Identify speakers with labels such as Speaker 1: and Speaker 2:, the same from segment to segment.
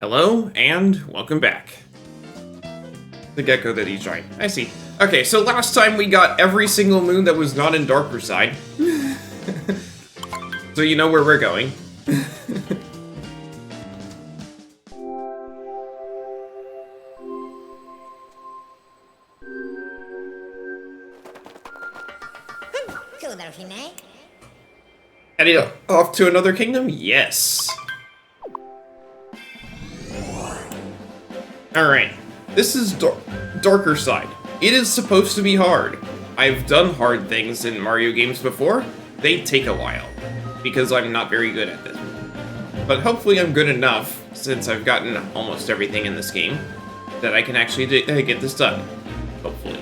Speaker 1: Hello, and welcome back. The gecko that he's right. I see. Okay, so last time we got every single moon that was not in Darker Side. So you know where we're going. Heading off to another kingdom? Yes. Alright, this is Darker Side. It is supposed to be hard. I've done hard things in Mario games before. They take a while, because I'm not very good at this. But hopefully I'm good enough, since I've gotten almost everything in this game, that I can actually get this done. Hopefully.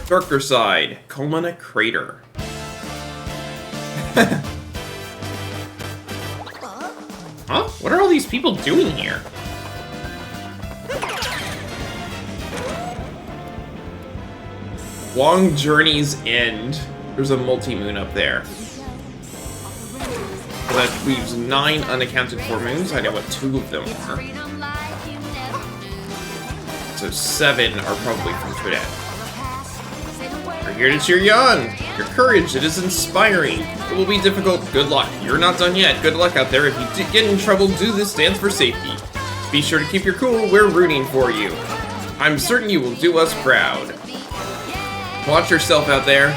Speaker 1: Darker Side, Colmana Crater. Huh? What are all these people doing here? Long Journey's End. There's a multi-moon up there. So that leaves 9 unaccounted for moons. I know what 2 of them are. So 7 are probably from Trinidad. We're here to cheer you on! Your courage, it is inspiring! It will be difficult, good luck. You're not done yet, good luck out there. If you get in trouble, do this dance for safety. Be sure to keep your cool, we're rooting for you. I'm certain you will do us proud. Watch yourself out there.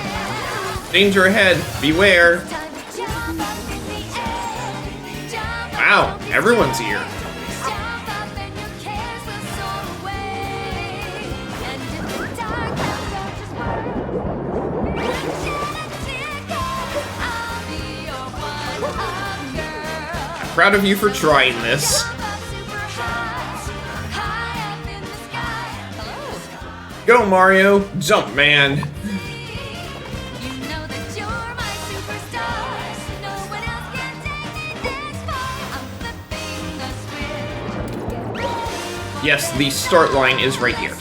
Speaker 1: Danger ahead, beware! Wow, everyone's here. Proud of you for trying this. Go, Mario! Jump, man! Yes, the start line is right here.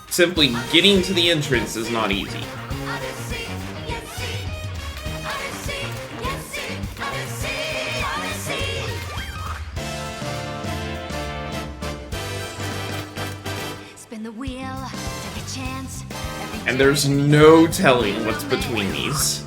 Speaker 1: Simply getting to the entrance is not easy. And there's no telling what's between these.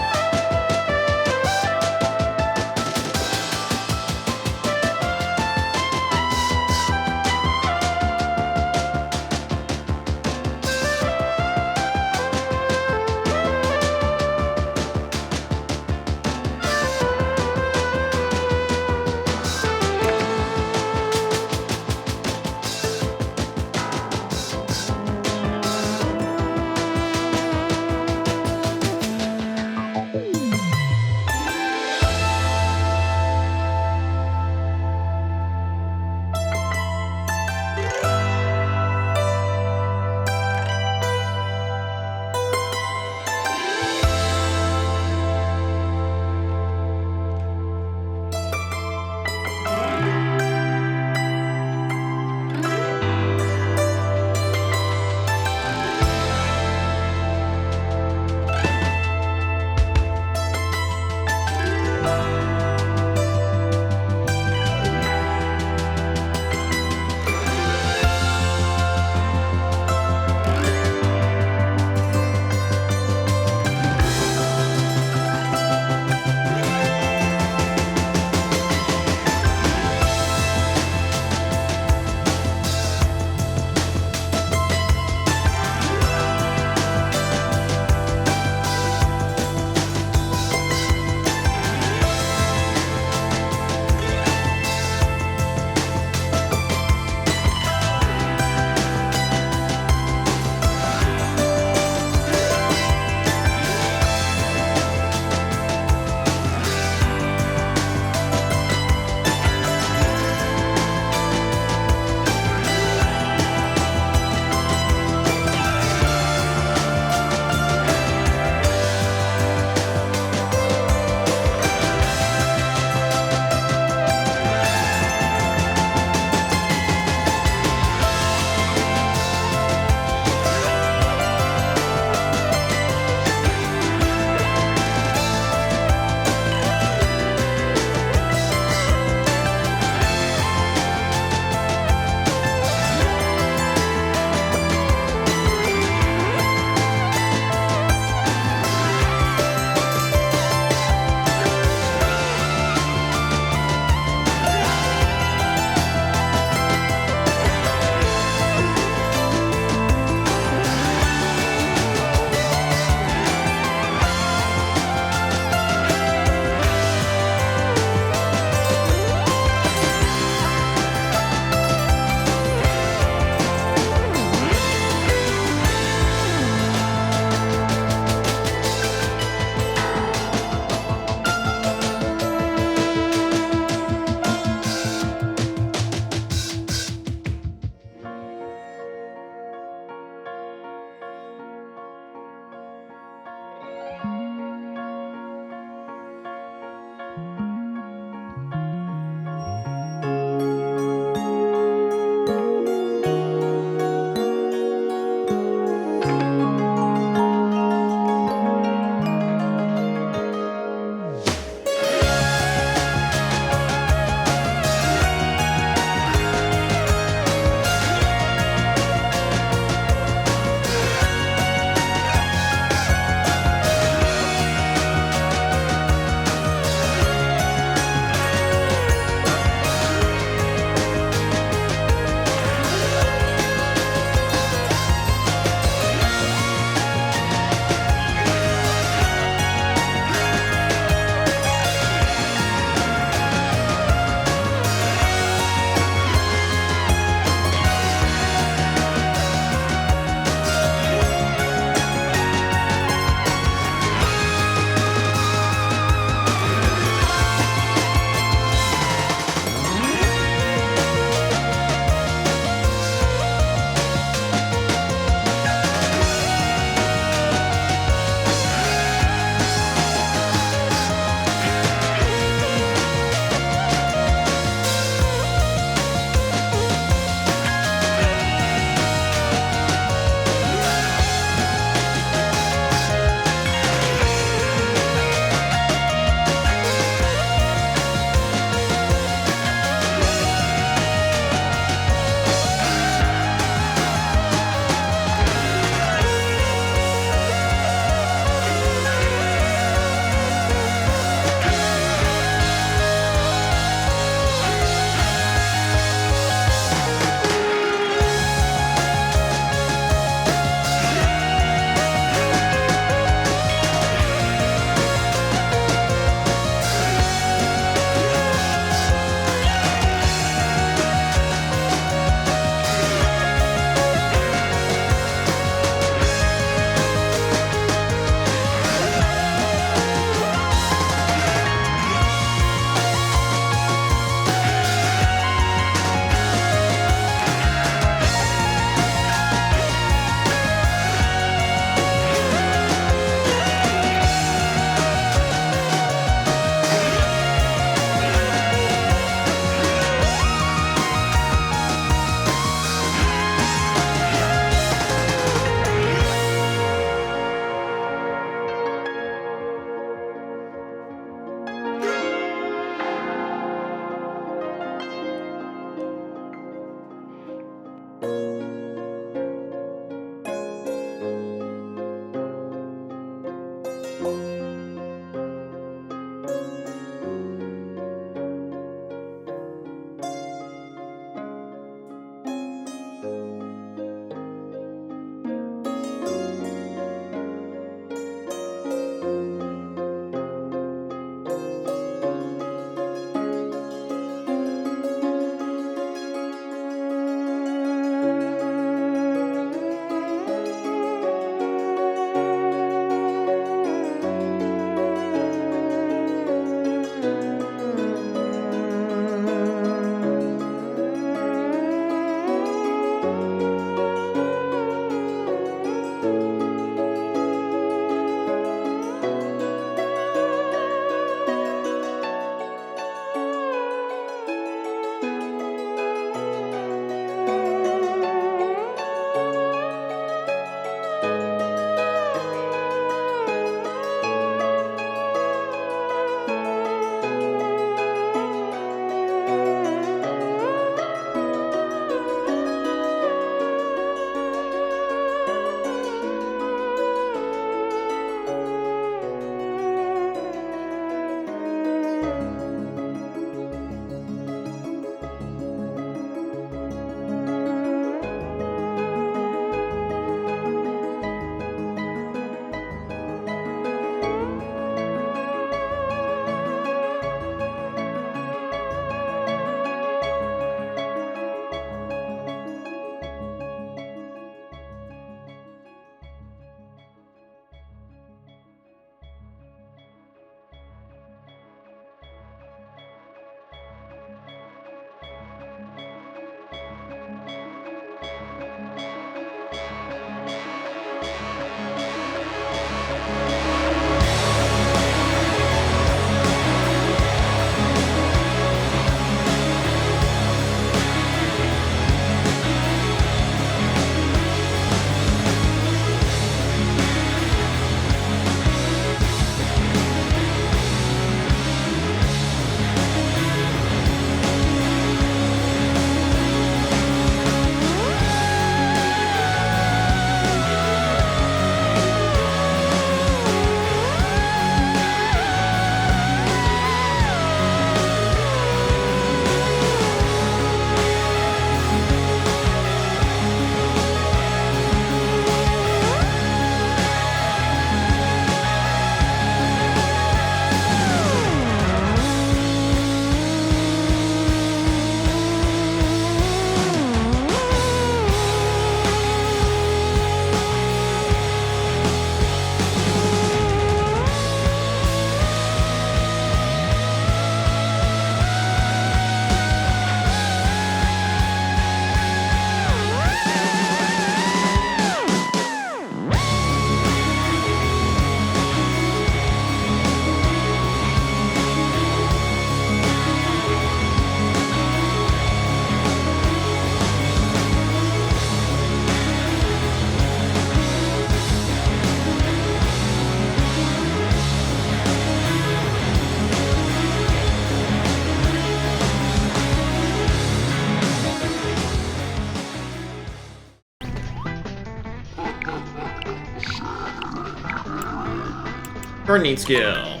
Speaker 1: Gardening skill.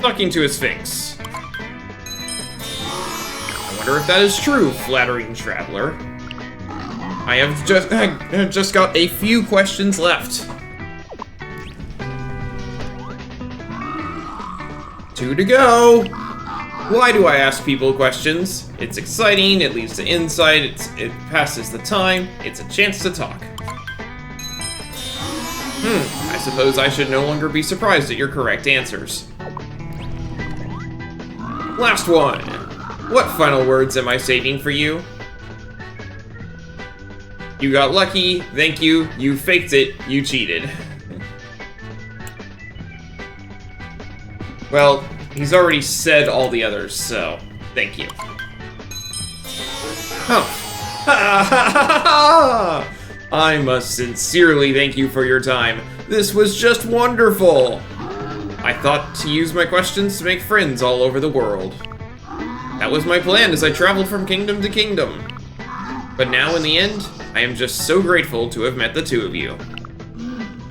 Speaker 1: Talking to a sphinx. I wonder if that is true, flattering traveler. I have just got a few questions left. 2 to go. Why do I ask people questions? It's exciting, it leads to insight, it passes the time, it's a chance to talk. I suppose I should no longer be surprised at your correct answers. Last one. What final words am I saving for you? You got lucky, thank you, you faked it, you cheated. Well, he's already said all the others, so thank you. I must sincerely thank you for your time. This was just wonderful. I thought to use my questions to make friends all over the world. That was my plan as I traveled from kingdom to kingdom. But now, in the end, I am just so grateful to have met the two of you.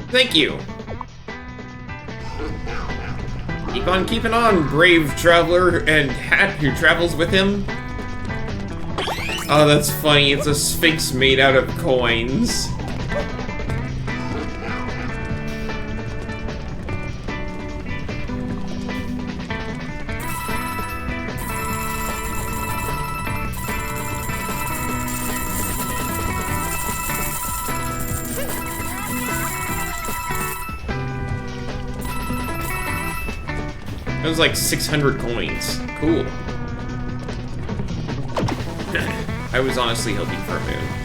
Speaker 1: Thank you. Keep on keeping on, brave traveler and hat who travels with him. Oh, that's funny. It's a sphinx made out of coins. That was like 600 coins. Cool. I was honestly hoping for a moon.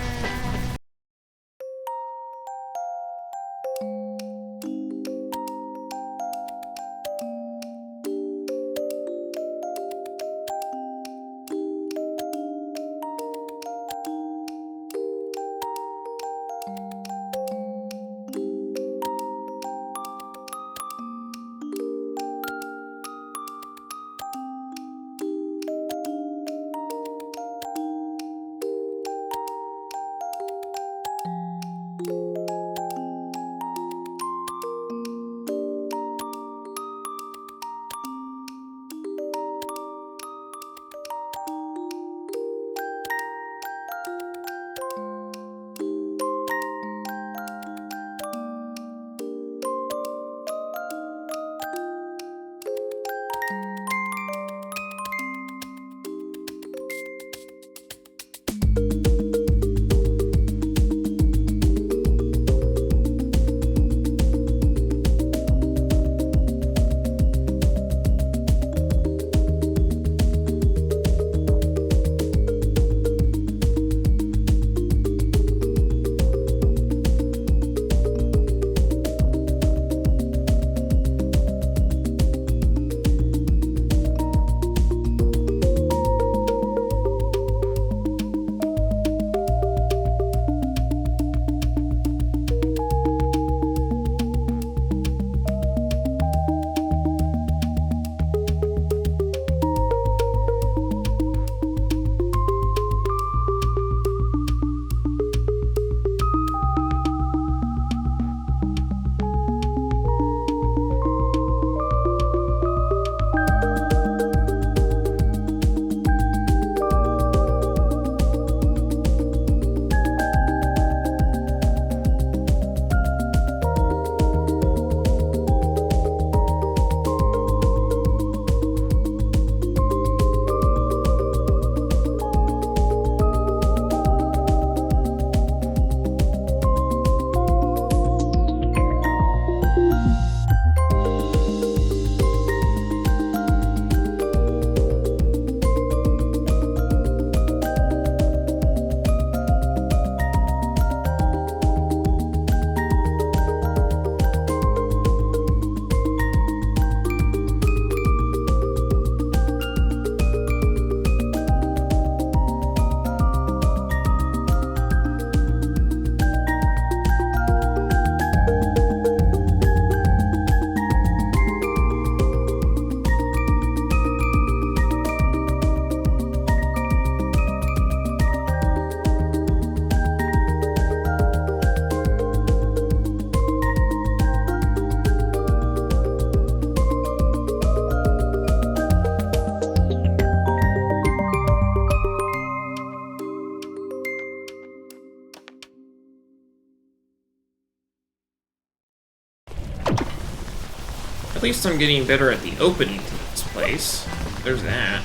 Speaker 1: At least I'm getting better at the opening to this place. There's that.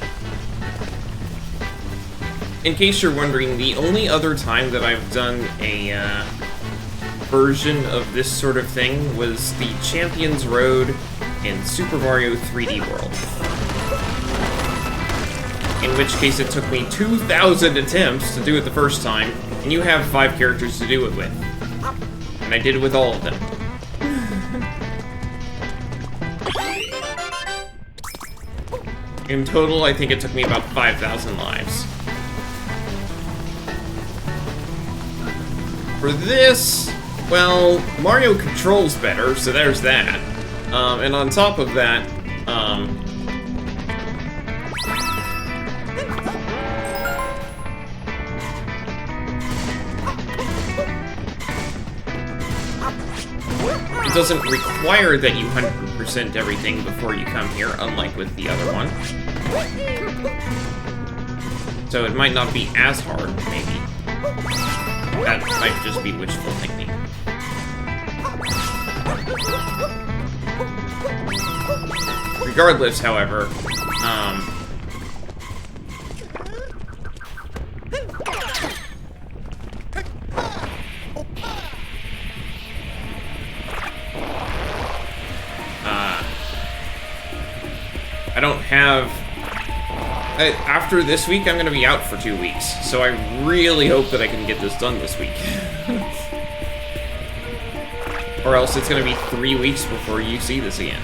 Speaker 1: In case you're wondering, the only other time that I've done a version of this sort of thing was the Champions Road in Super Mario 3D World. In which case it took me 2,000 attempts to do it the first time, and you have 5 characters to do it with. And I did it with all of them. In total, I think it took me about 5,000 lives. For this, well, Mario controls better, so there's that. And on top of that, doesn't require that you 100% everything before you come here, unlike with the other one. So it might not be as hard, maybe. That might just be wishful thinking. Regardless, however, I don't have... after this week, I'm going to be out for 2 weeks, so I really hope that I can get this done this week. Or else it's going to be 3 weeks before you see this again.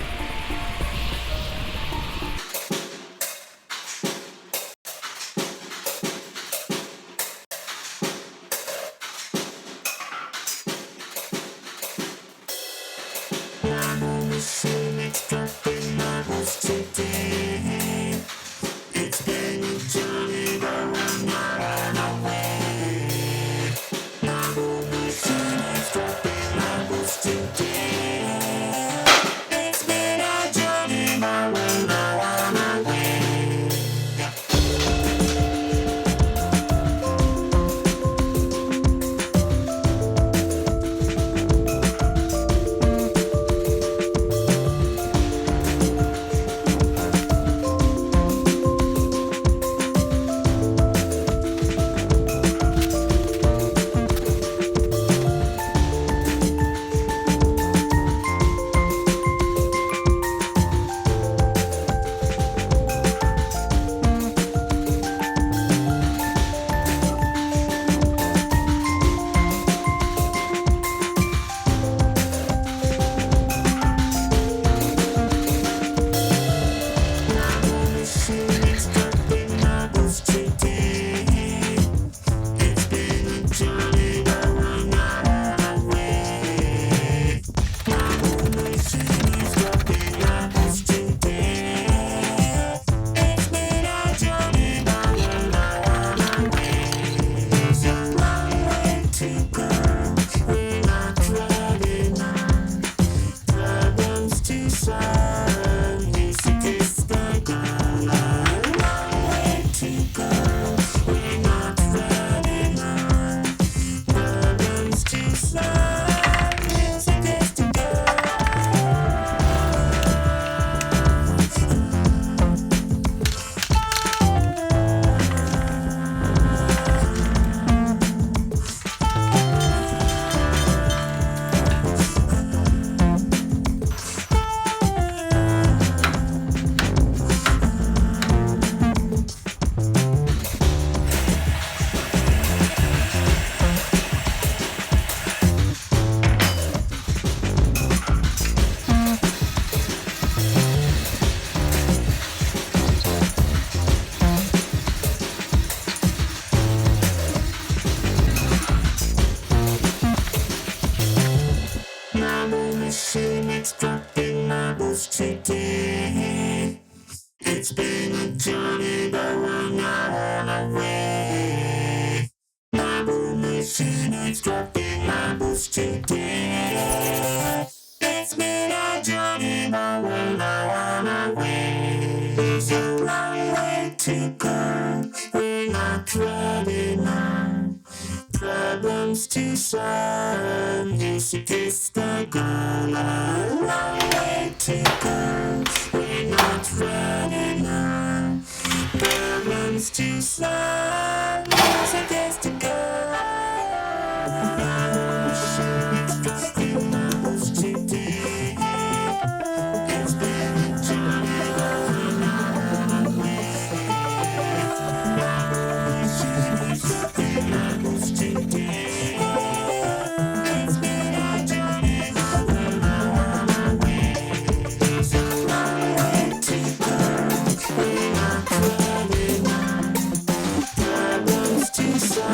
Speaker 2: Sous.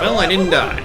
Speaker 1: Well, I didn't die.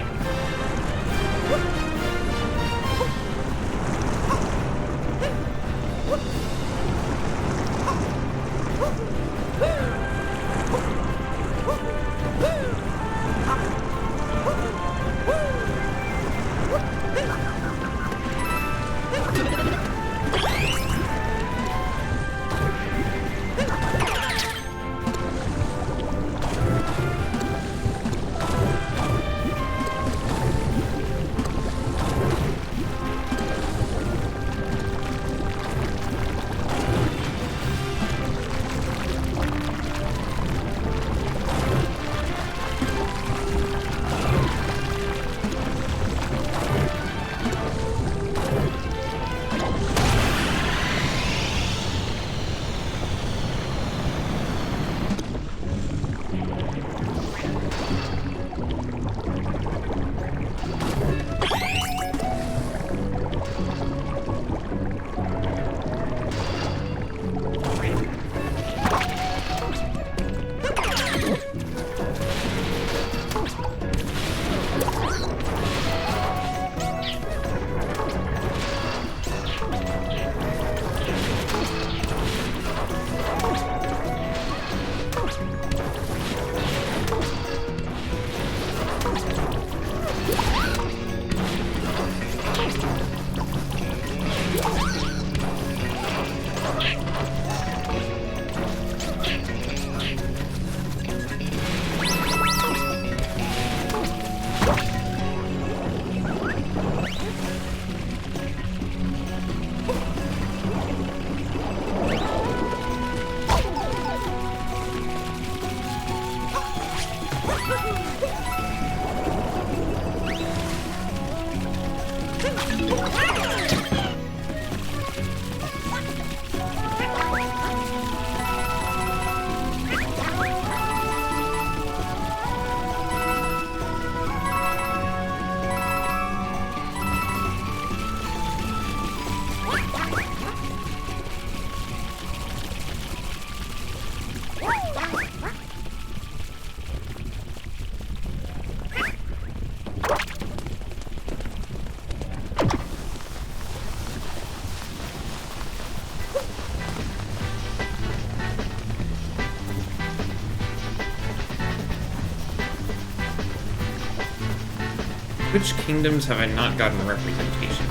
Speaker 1: Which kingdoms have I not gotten representation?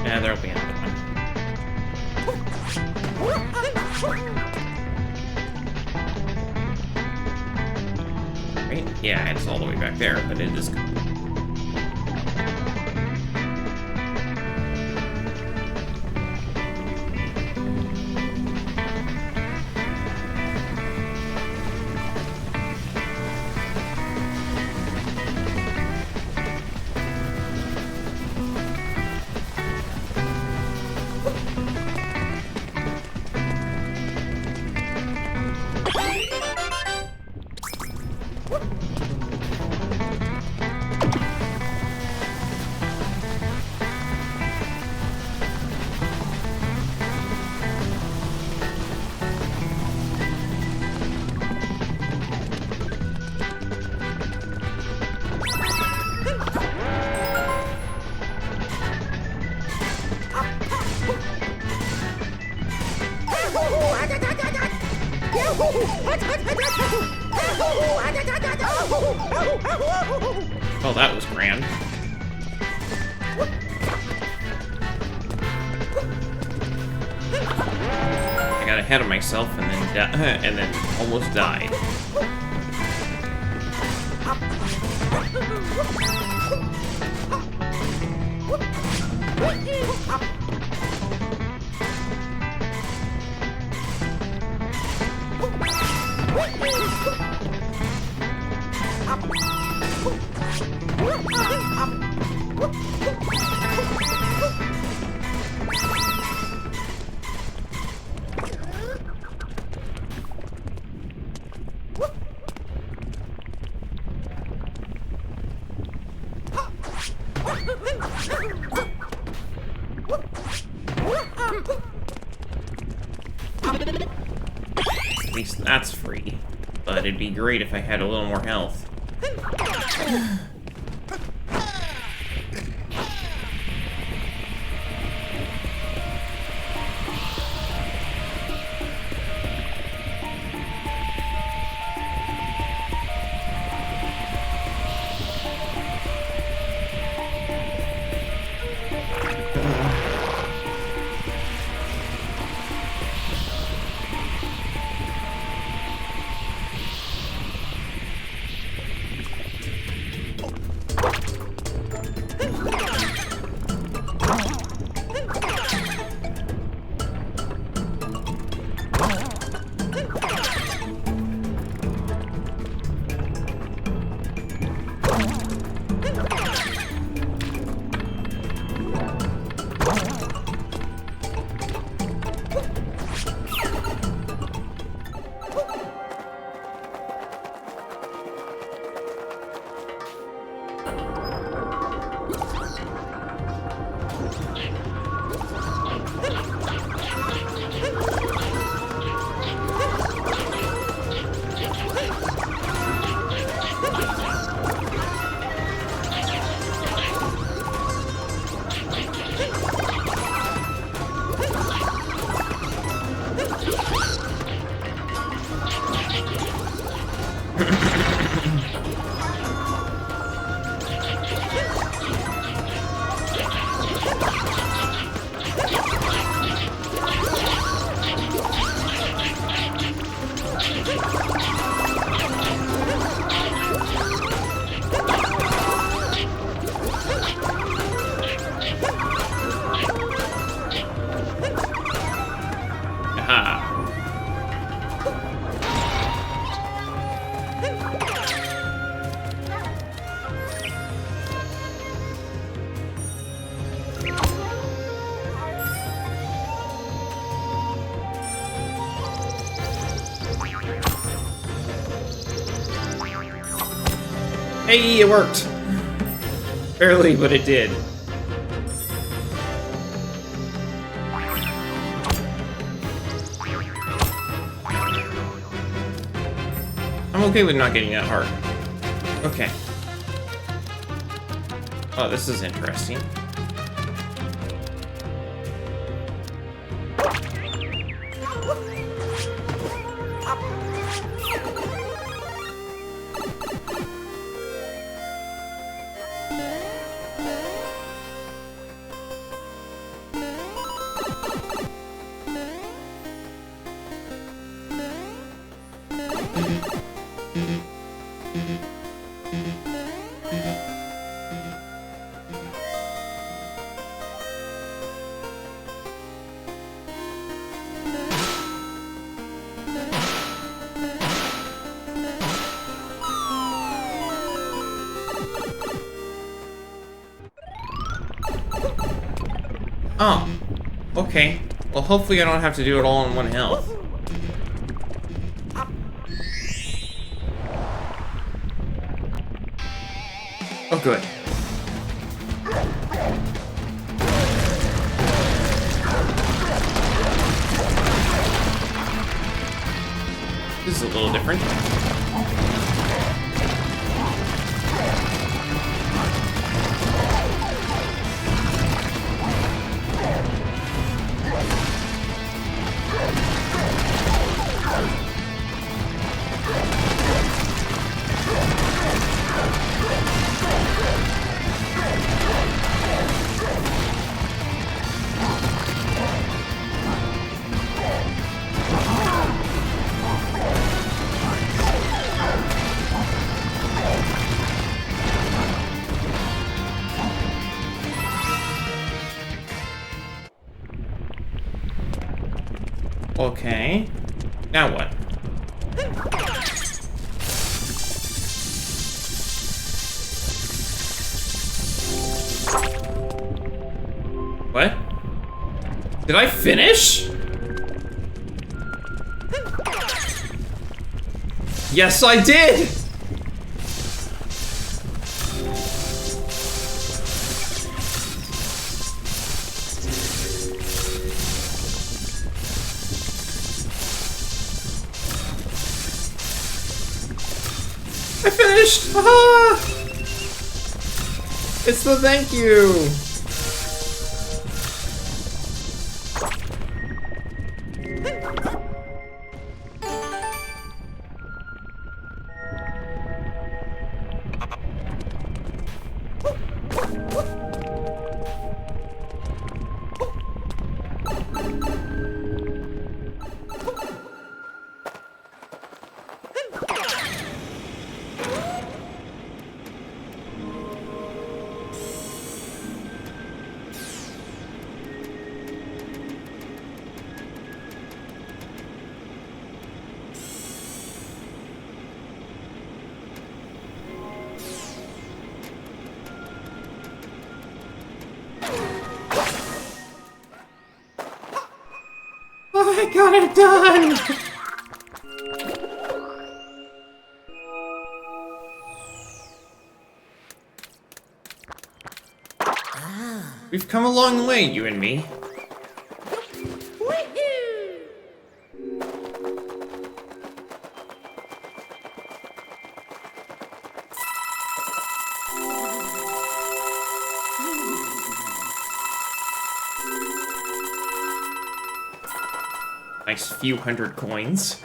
Speaker 1: Yeah, there'll be another one. Right? Yeah, it's all the way back there, but it is... Oh, that was grand. I got ahead of myself and then almost died. At least that's free, but it'd be great if I had a little more health. Hey, it worked! Barely, but it did. I'm okay with not getting that hard. Okay. Oh, this is interesting. Oh. Okay. Well, hopefully I don't have to do it all on 1 health. Oh, good. This is a little different. Okay. Now what? What? Did I finish? Yes, I did! I finished! Ah! It's the thank you! I got it done! We've come a long way, you and me. Nice few hundred coins.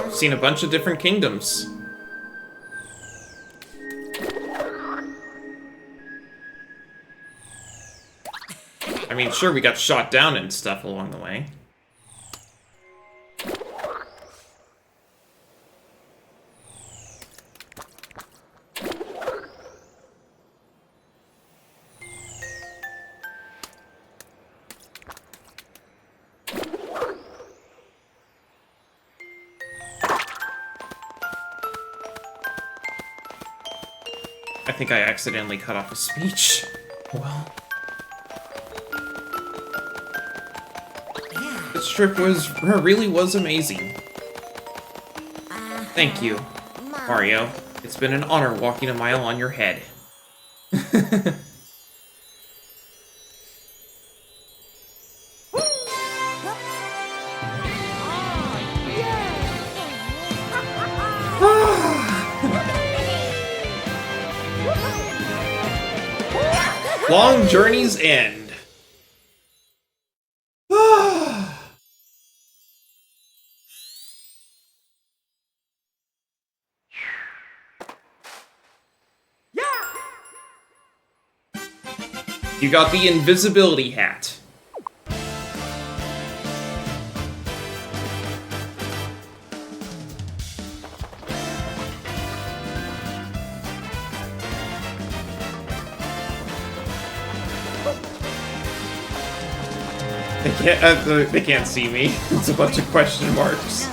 Speaker 1: I've seen a bunch of different kingdoms. I mean, sure, we got shot down and stuff along the way. I think I accidentally cut off a speech. Well. This trip really was amazing. Thank you, Mario. It's been an honor walking a mile on your head. Long journeys end. You got the invisibility hat. They can't see me. It's a bunch of question marks.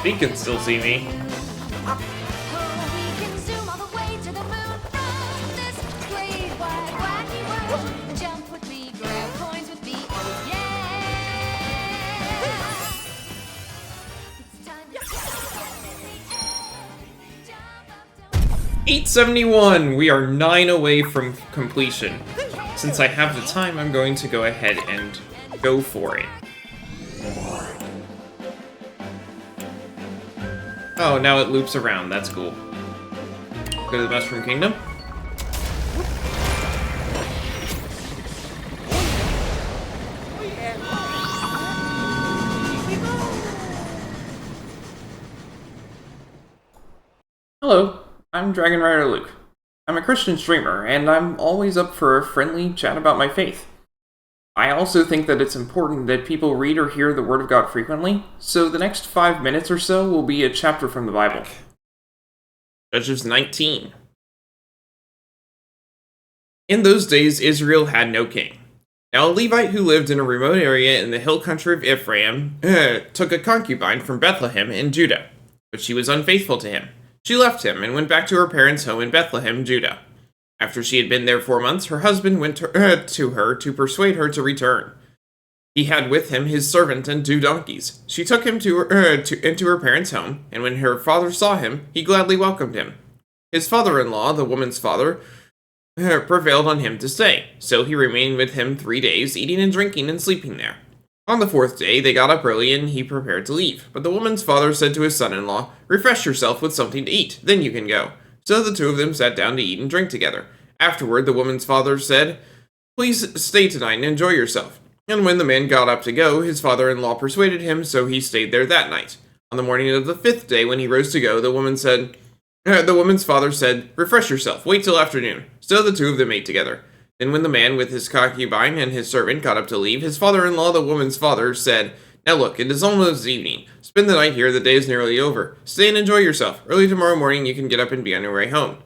Speaker 1: He can still see me. $871. We are 9 away from completion. Since I have the time, I'm going to go ahead and go for it. Oh, now it loops around. That's cool. Go to the Mushroom Kingdom. Hello, I'm Dragon Rider Luke. I'm a Christian streamer, and I'm always up for a friendly chat about my faith. I also think that it's important that people read or hear the Word of God frequently, so the next 5 minutes or so will be a chapter from the Bible. Judges 19. In those days, Israel had no king. Now a Levite who lived in a remote area in the hill country of Ephraim took a concubine from Bethlehem in Judah, but she was unfaithful to him. She left him and went back to her parents' home in Bethlehem, Judah. After she had been there 4 months, her husband went to her to persuade her to return. He had with him his servant and 2 donkeys. She took him into her parents' home, and when her father saw him, he gladly welcomed him. His father-in-law, the woman's father, prevailed on him to stay, so he remained with him 3 days, eating and drinking and sleeping there. On the 4th day, they got up early and he prepared to leave, but the woman's father said to his son-in-law, "Refresh yourself with something to eat, then you can go." So the 2 of them sat down to eat and drink together. Afterward, the woman's father said, "Please stay tonight and enjoy yourself." And when the man got up to go, his father-in-law persuaded him, so he stayed there that night. On the morning of the 5th day, when he rose to go, the woman's father said, "Refresh yourself, wait till afternoon." So the 2 of them ate together. Then when the man with his concubine and his servant got up to leave, his father-in-law, the woman's father, said, "Now look, it is almost evening. Spend the night here, the day is nearly over. Stay and enjoy yourself. Early tomorrow morning you can get up and be on your way home."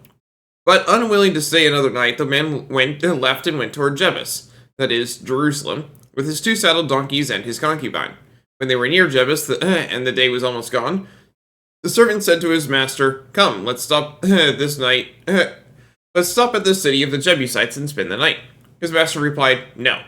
Speaker 1: But unwilling to stay another night, the man left and went toward Jebus, that is, Jerusalem, with his 2 saddled donkeys and his concubine. When they were near Jebus, and the day was almost gone, the servant said to his master, "Come, let's stop this night. Let's stop at the city of the Jebusites and spend the night." His master replied, "No.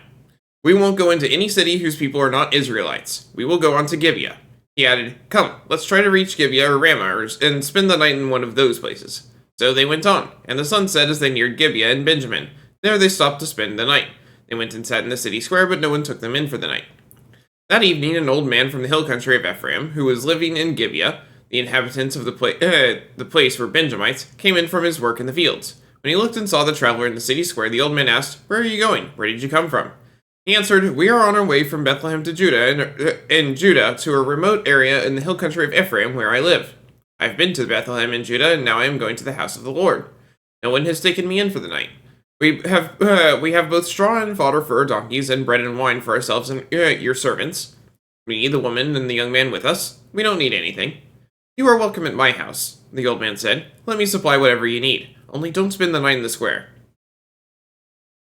Speaker 1: We won't go into any city whose people are not Israelites. We will go on to Gibeah." He added, "Come, let's try to reach Gibeah or Ramah and spend the night in one of those places." So they went on, and the sun set as they neared Gibeah and Benjamin. There they stopped to spend the night. They went and sat in the city square, but no one took them in for the night. That evening, an old man from the hill country of Ephraim, who was living in Gibeah, the inhabitants of the place were Benjamites, came in from his work in the fields. When he looked and saw the traveler in the city square, the old man asked, "Where are you going? Where did you come from?" He answered, "We are on our way from Bethlehem to Judah, to a remote area in the hill country of Ephraim where I live. I've been to Bethlehem in Judah, and now I am going to the house of the Lord. No one has taken me in for the night. We have both straw and fodder for our donkeys, and bread and wine for ourselves and your servants. Me, the woman, and the young man with us. We don't need anything." "You are welcome at my house," the old man said. "Let me supply whatever you need. Only don't spend the night in the square."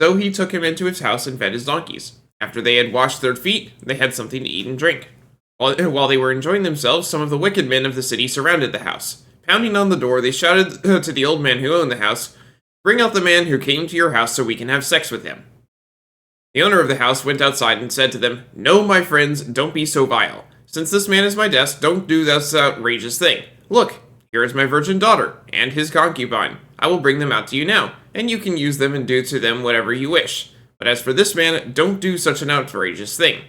Speaker 1: So he took him into his house and fed his donkeys. After they had washed their feet, they had something to eat and drink. While they were enjoying themselves, some of the wicked men of the city surrounded the house. Pounding on the door, they shouted to the old man who owned the house, "Bring out the man who came to your house so we can have sex with him." The owner of the house went outside and said to them, "No, my friends, don't be so vile. Since this man is my guest, don't do this outrageous thing. Look, here is my virgin daughter, and his concubine. I will bring them out to you now, and you can use them and do to them whatever you wish. But as for this man, don't do such an outrageous thing.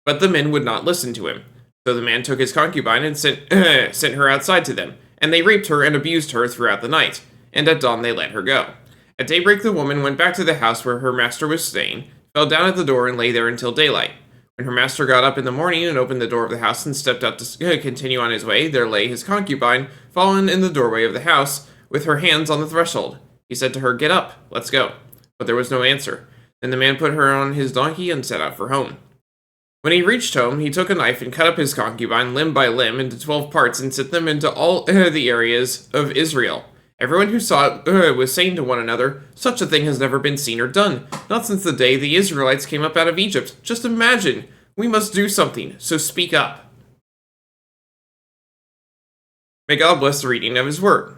Speaker 1: But the men would not listen to him. So the man took his concubine and sent her outside to them, and they raped her and abused her throughout the night, and at dawn they let her go. At daybreak the woman went back to the house where her master was staying, fell down at the door and lay there until daylight. When her master got up in the morning and opened the door of the house and stepped out to continue on his way, there lay his concubine, fallen in the doorway of the house, with her hands on the threshold. He said to her, "Get up, let's go." But there was no answer. Then the man put her on his donkey and set out for home. When he reached home, he took a knife and cut up his concubine limb by limb into 12 parts and sent them into all the areas of Israel. Everyone who saw it was saying to one another, "Such a thing has never been seen or done, not since the day the Israelites came up out of Egypt. Just imagine! We must do something, so speak up." May God bless the reading of his word.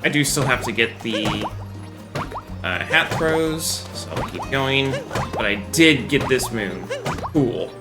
Speaker 1: I do still have to get the hat throws, so I'll keep going. But I did get this moon. Cool.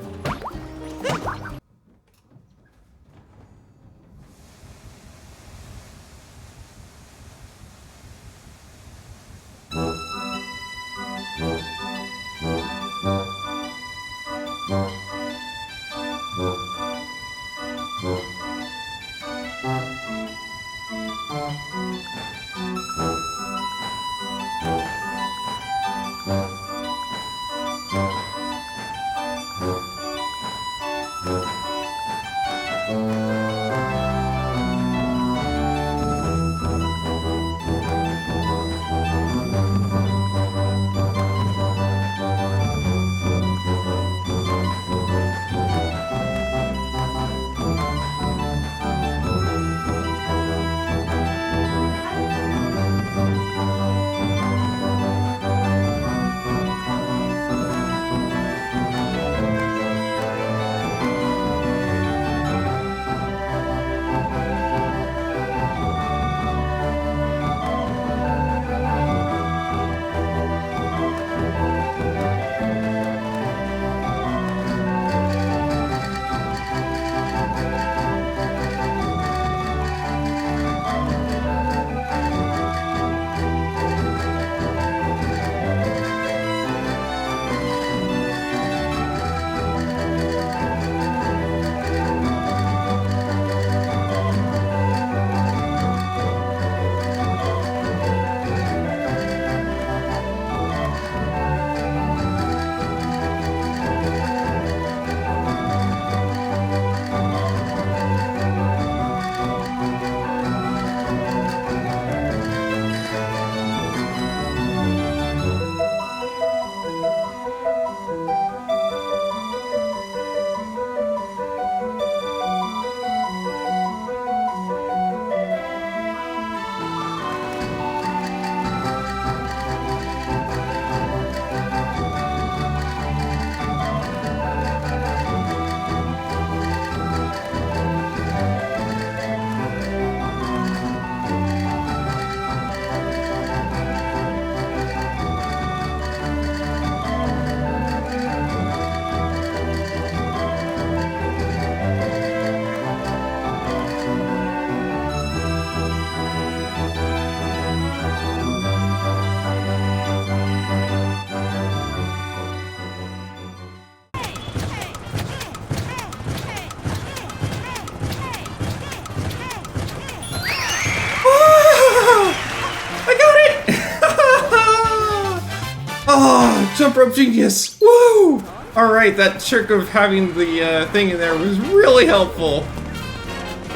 Speaker 1: jump rope genius! Woo! Alright, that trick of having the thing in there was really helpful.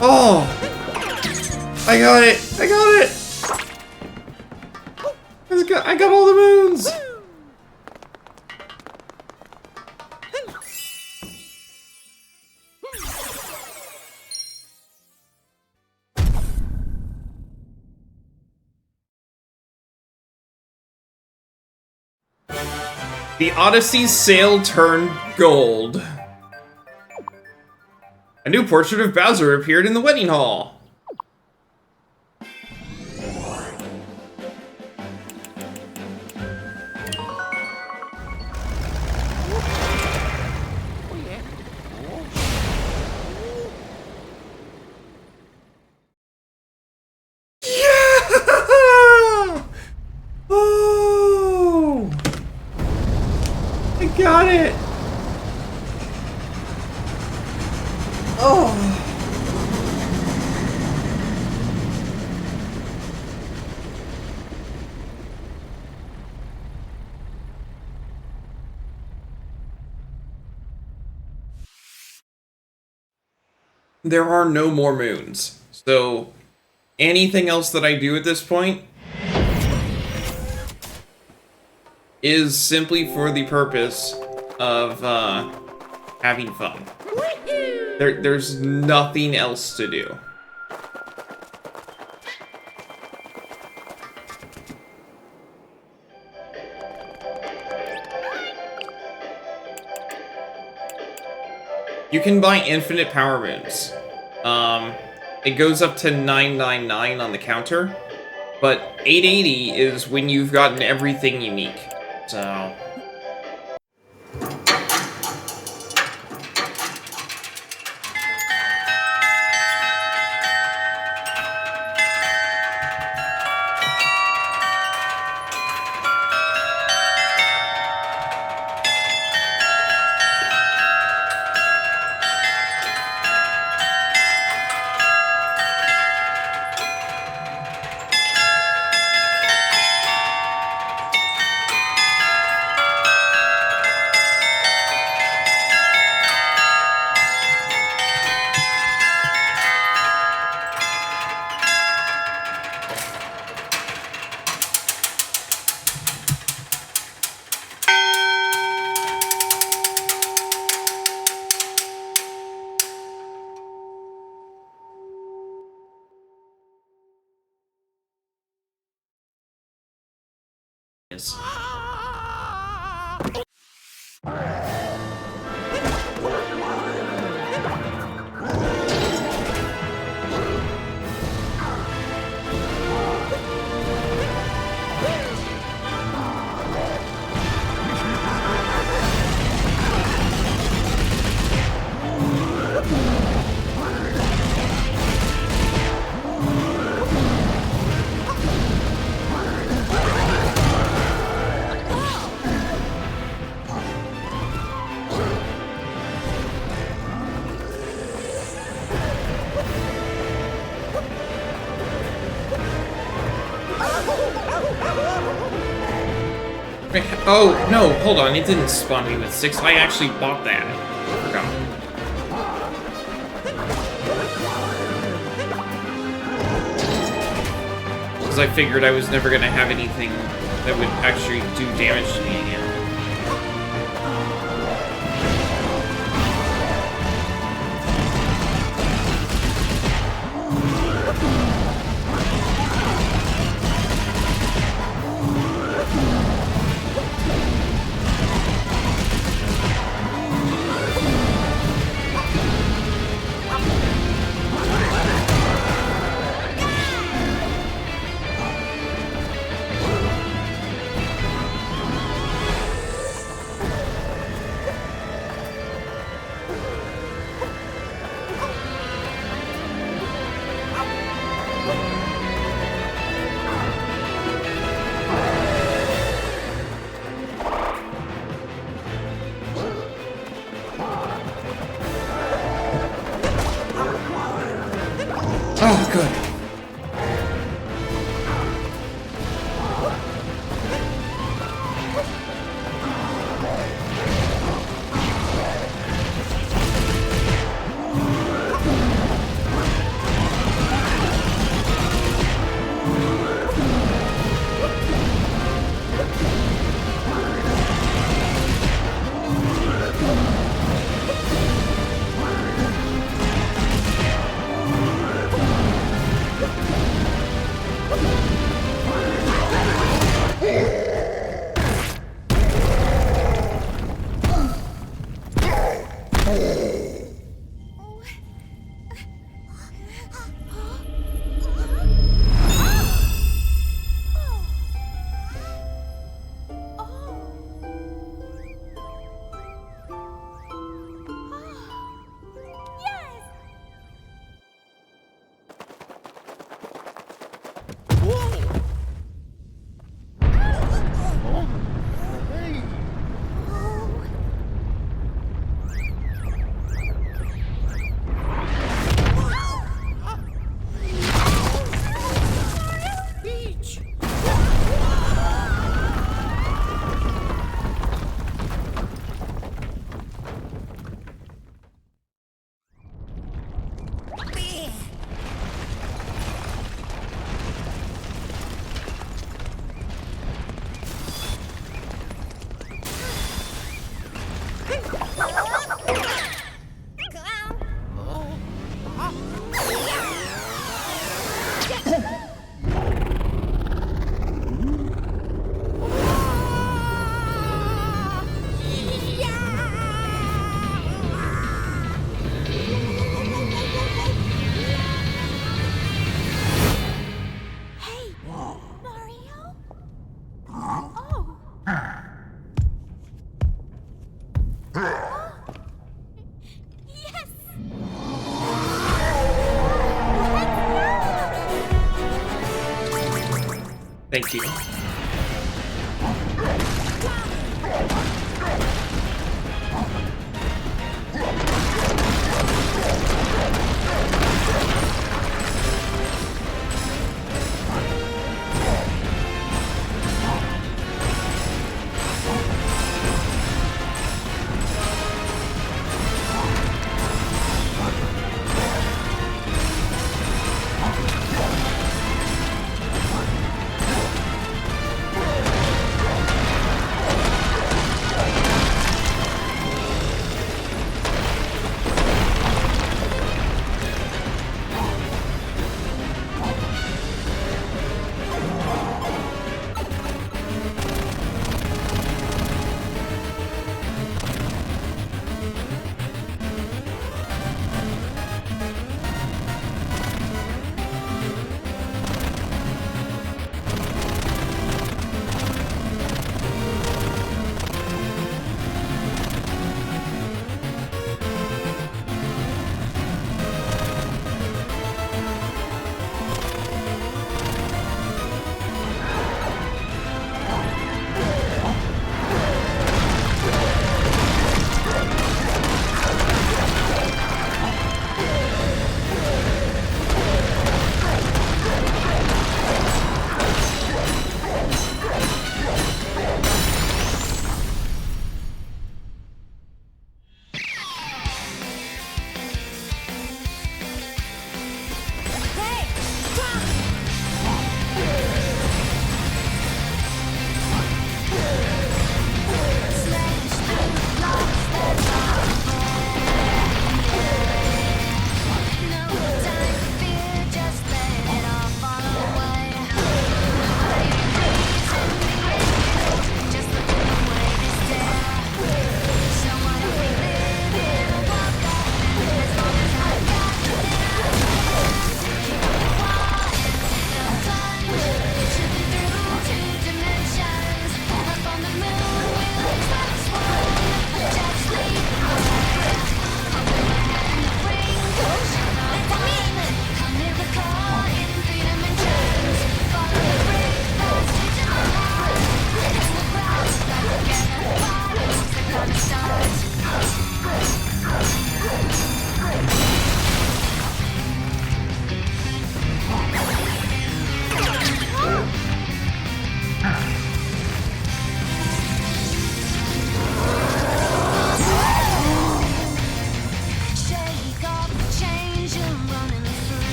Speaker 1: Oh! I got it! I got it! I got all the moons! The Odyssey sail turned gold. A new portrait of Bowser appeared in the wedding hall. Got it! Oh! There are no more moons, so anything else that I do at this point is simply for the purpose of having fun. There's nothing else to do. You can buy infinite power moons. It goes up to 999 on the counter, but 880 is when you've gotten everything unique. So... Oh, no, hold on, it didn't spawn me with 6. I actually bought that. I forgot. Because I figured I was never going to have anything that would actually do damage to me again. Oh, good. Thank you.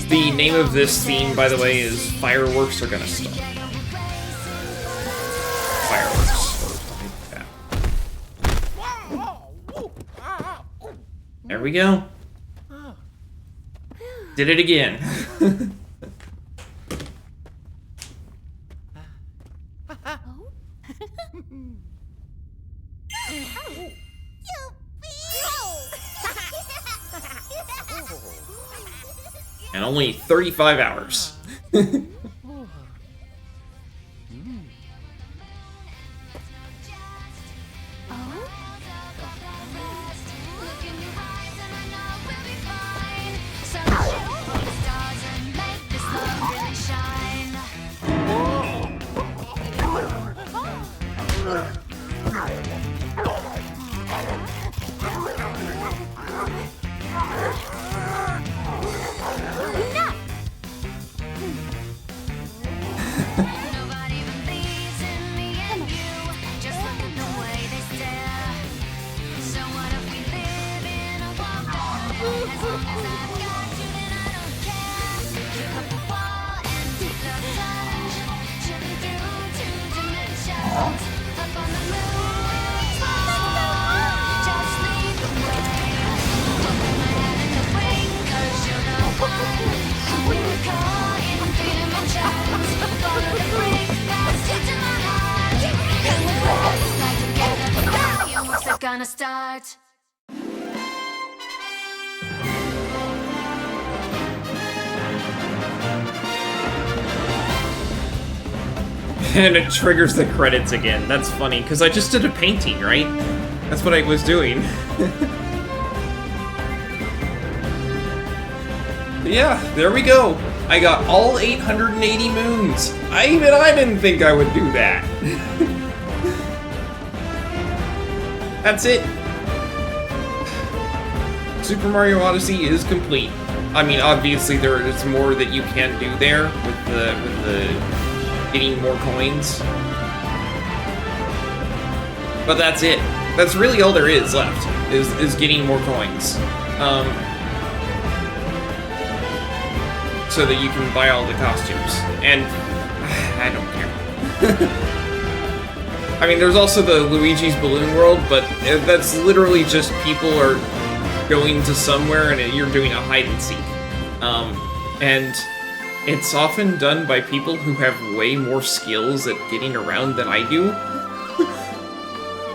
Speaker 1: The name of this theme, by the way, is Fireworks Are Gonna Start. Fireworks. Yeah. There we go. Did it again. And only 35 hours.
Speaker 2: Gonna start.
Speaker 1: And it triggers the credits again. That's funny, because I just did a painting, right? That's what I was doing. yeah, there we go. I got all 880 moons. Even I didn't think I would do that. That's it. Super Mario Odyssey is complete. I mean, obviously there is more that you can do there with the getting more coins. But that's it. That's really all there is left, is getting more coins. So that you can buy all the costumes. And I don't care. I mean, there's also the Luigi's Balloon World, but that's literally just people are going to somewhere and you're doing a hide and seek. And it's often done by people who have way more skills at getting around than I do.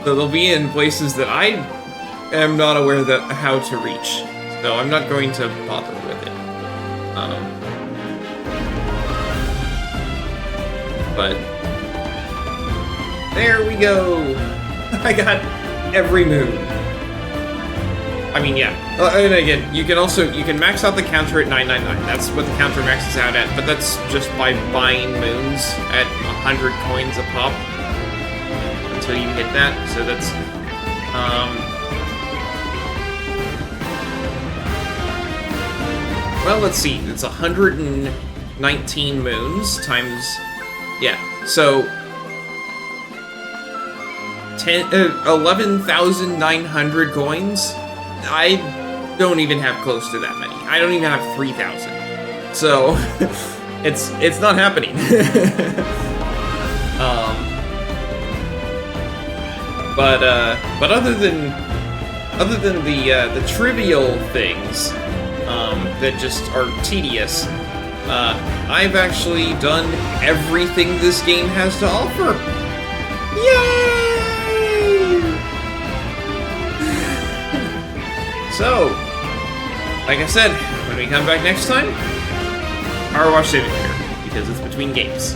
Speaker 1: So they'll be in places that I am not aware that how to reach. So I'm not going to bother with it. But there we go. I got every moon. I mean, yeah. And again, you can max out the counter at 999. That's what the counter maxes out at. But that's just by buying moons at 100 coins a pop until you hit that. So that's well, let's see. It's 119 moons times. Yeah, so 11,900 coins. I don't even have close to that many. I don't even have 3,000. So it's not happening. But other than the trivial things that just are tedious. I've actually done everything this game has to offer. Yay! So, like I said, when we come back next time, Power Wash Saving here, because it's between games.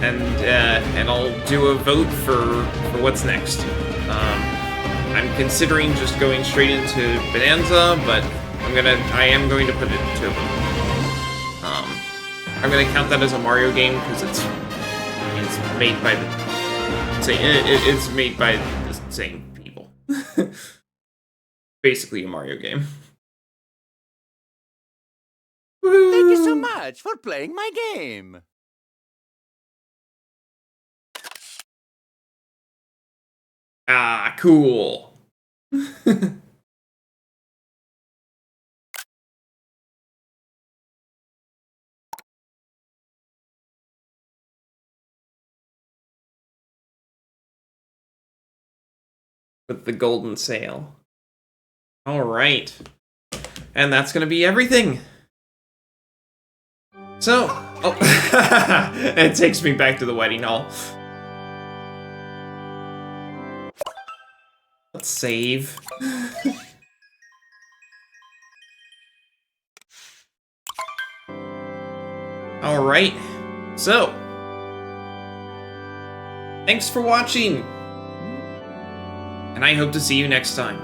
Speaker 1: And I'll do a vote for what's next. I'm considering just going straight into Bonanza, but I am going to put it to a vote. I'm gonna count that as a Mario game because it's made by it's made by the same people. Basically a Mario game.
Speaker 3: Thank you so much for playing my game.
Speaker 1: Ah, cool. With the golden sail. Alright. And that's gonna be everything. So, oh, it takes me back to the wedding hall. Let's save. Alright. So, thanks for watching. And I hope to see you next time.